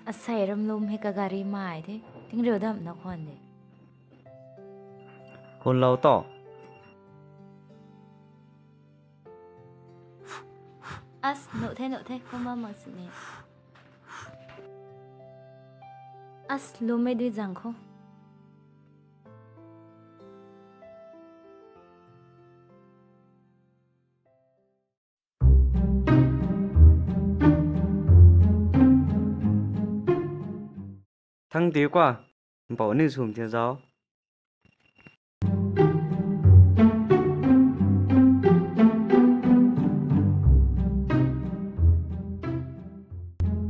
Asai ram lum hay cả gari mai thế, tiếng rượu đậm nó còn đấy. Con lâu to. Nộ thế, không bao mà sự này. Lum mấy đứa rằng không? Thằng tí quá, bỏ nữ xuống theo gió.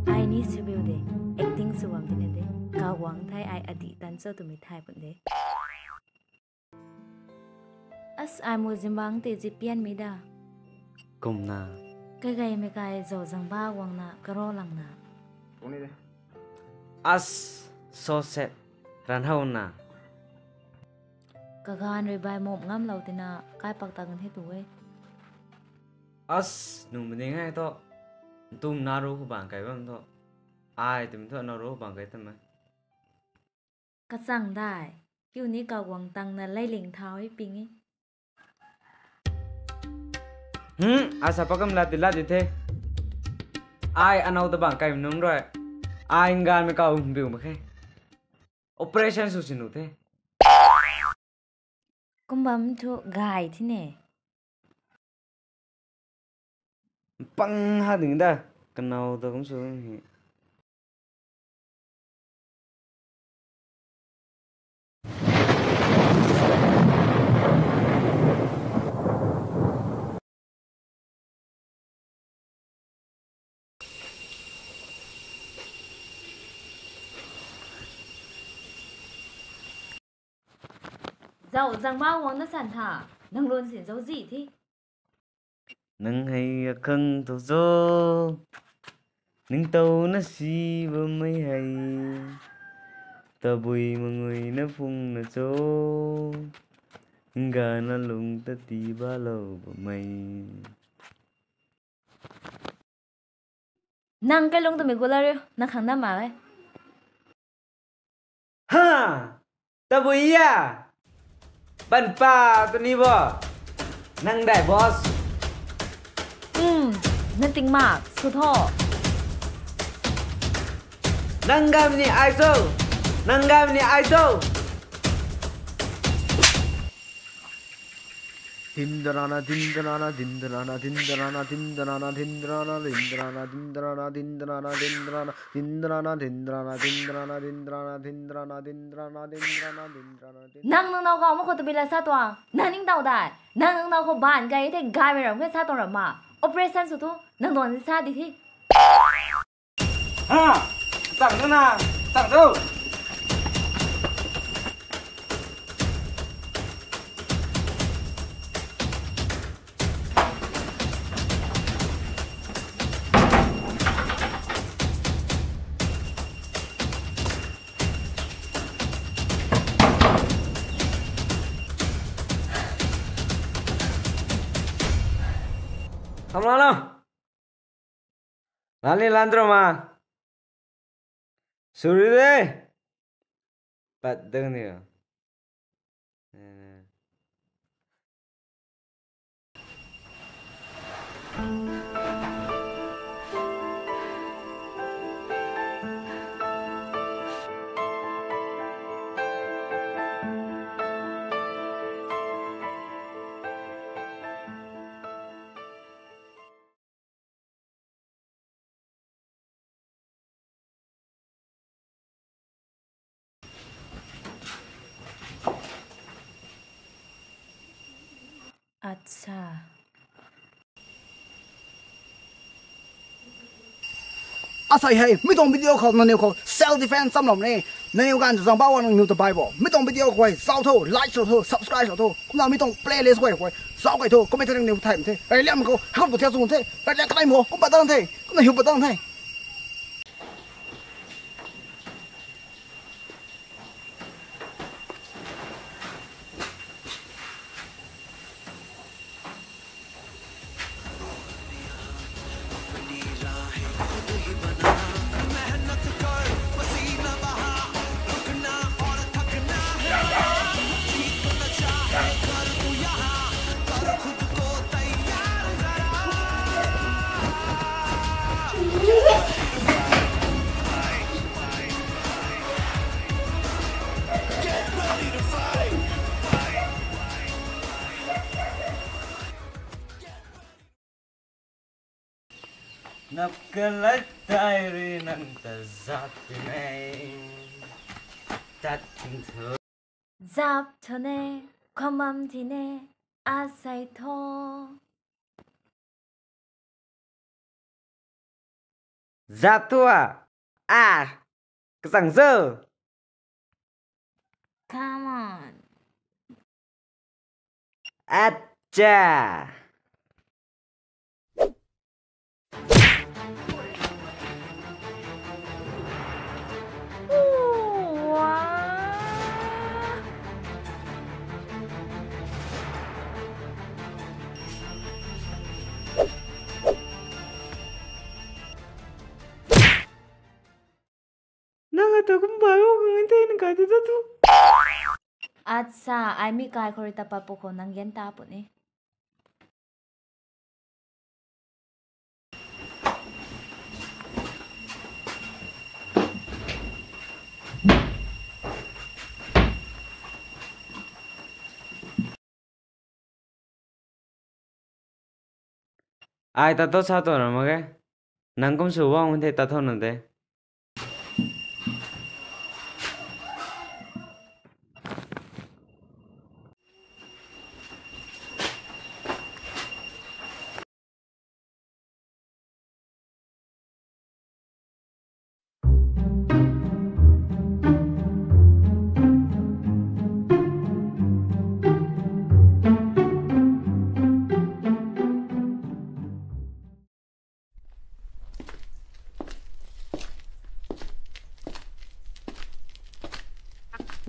Ai ní sự biểu đề, acting sự vọng thế này cao quang thay ai adi tan cho tụi mình thay bọn đấy. Ai mua dìm băng thì dịp pian mi đa. Cùng na. Cái gai mấy cái dầu rằng ba quang na, cái rô lăng na. Cũng đi đây. So set ran hau na. Cái gan rồi bài mộng ngắm lâu thì na, cái bạc tăng hết tuổi. Nung mình ngay to. Tum naru của bạn cái bằng to. Ai tìm thợ naru bằng cái tâm ấy. Cái rằng đại, kiểu ní cao quang tăng na lấy linh thao ấy ping ấy. Asa pakam la di thế. Ai ăn đâu bằng cái nung rồi. Ai ngan mới cao biểu mà khe. Operation su sinu thế. Cũng bấm cho gài thế nè. Băng ha đừng ta. Cần nào tôi cũng xuống. Dẫu rằng bao uống nó sản thả, nâng luôn xỉn dấu gì thế? Nâng hay khăn thổ dô. Nâng tàu nó xì vào mấy hay. Ta bùi mà người nó phung nó chô. Gà nó lùng ta tí ba lâu vào mây. Nâng cái lông tụi mình của là rêu, nâng khẳng năm mà ấy. Ha! Ta bùi à! Ban pa tu ni bo. Nang dai boss. Nên tình mạc, số thọ. Nang gam ni aiso. Nang gam ni aiso. Dindrana dindrana dindrana dindrana dindrana dindrana dindrana dindrana dindrana dindrana dindrana dindrana dindrana dindrana dindrana dindrana dindrana dindrana. Nâng nào có một con tụi mình là sao toàn. Nâng ninh tàu đại. Nâng nào có bạn cái thì gai về rộng cái sao toàn rồi mà. Operation số thu. Nâng toàn thì sao đi thi. Ha! Chẳng nữa nào. Chẳng đâu. Không lo đâu. Lali landro mà. Suri đi. Bắt đừng nữa. अच्छा. Asai hay, mấy tông video call nó nêu call self defense xâm lầm này, nêu gan rằng bao anh nhiều tập bài bỏ, mấy tông video quay sao thôi, like cho thôi, subscribe cho thôi, cũng là mấy tông playlist quay sao quay thôi, có mấy thằng nêu thèm thế, ấy làm cô, không có theo dùng thế, ấy làm cái này mua, cũng bắt tao thế, cũng là hiểu bắt tao thế. นับกันและได้หรือนั่นแต่จับที่ไหนจัดทิ้งเธอ จับเธอเน่ความมั่นที่เน่อาศัยโทจับตัวกระสังเซอร์ Come on อาจ้าว้าNangata kumbayo kung hindi nagkatita to. At sa ay mi kay korita pa po ko nang yan tapon eh. Ay, tato sa to na mga. Nangkum suwang hindi tato nante.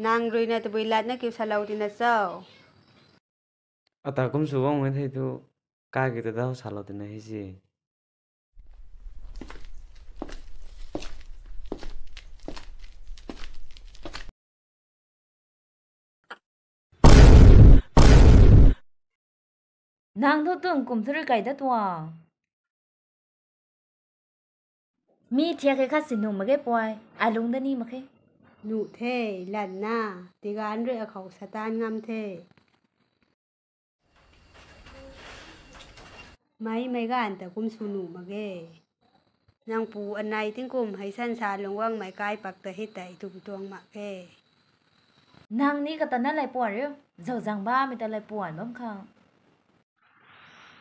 Nang rui na tubuilat na kiu salaw din na sao. Atakum suwang hindi to. Kaya kita daw salo din na hisi. Nang to tung kum thuri kay datwa. Mi tia kay kasinong magay alung dani makay. Nu the lan na tigan rui a khẩu satan ngam the. Mấy gan ta kum sunu mage. Nang pu anai ting kum hai san sa longwang mai kai pak ta hit tai tu tuang ma ke. Nang ni kata na lai puan riyo. Zao zang ba mi ta lai puan bam khang.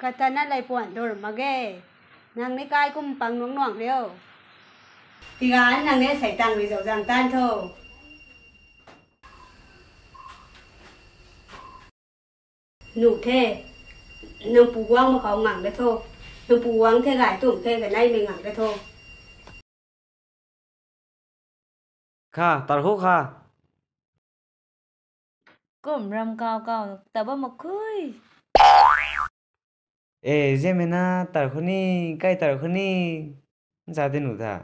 Kata na lai puan dor mage. Nang ni kai kum pang nuang nuang riyo. Tigan nang ne sai tang ri zao zang tan tho. Nu the nang pu quang mà khẩu ngang đấy thôi. Nang pu quang thế gái tụm thế cái này mình ngang đấy thôi. Ka, tarho ka. Kum ram cao cao taba makuy. Zemena tarho ni, kay tarho ni. Sa din uta.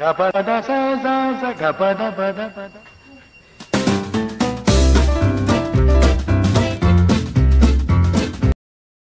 Gapada sa gapada pada pada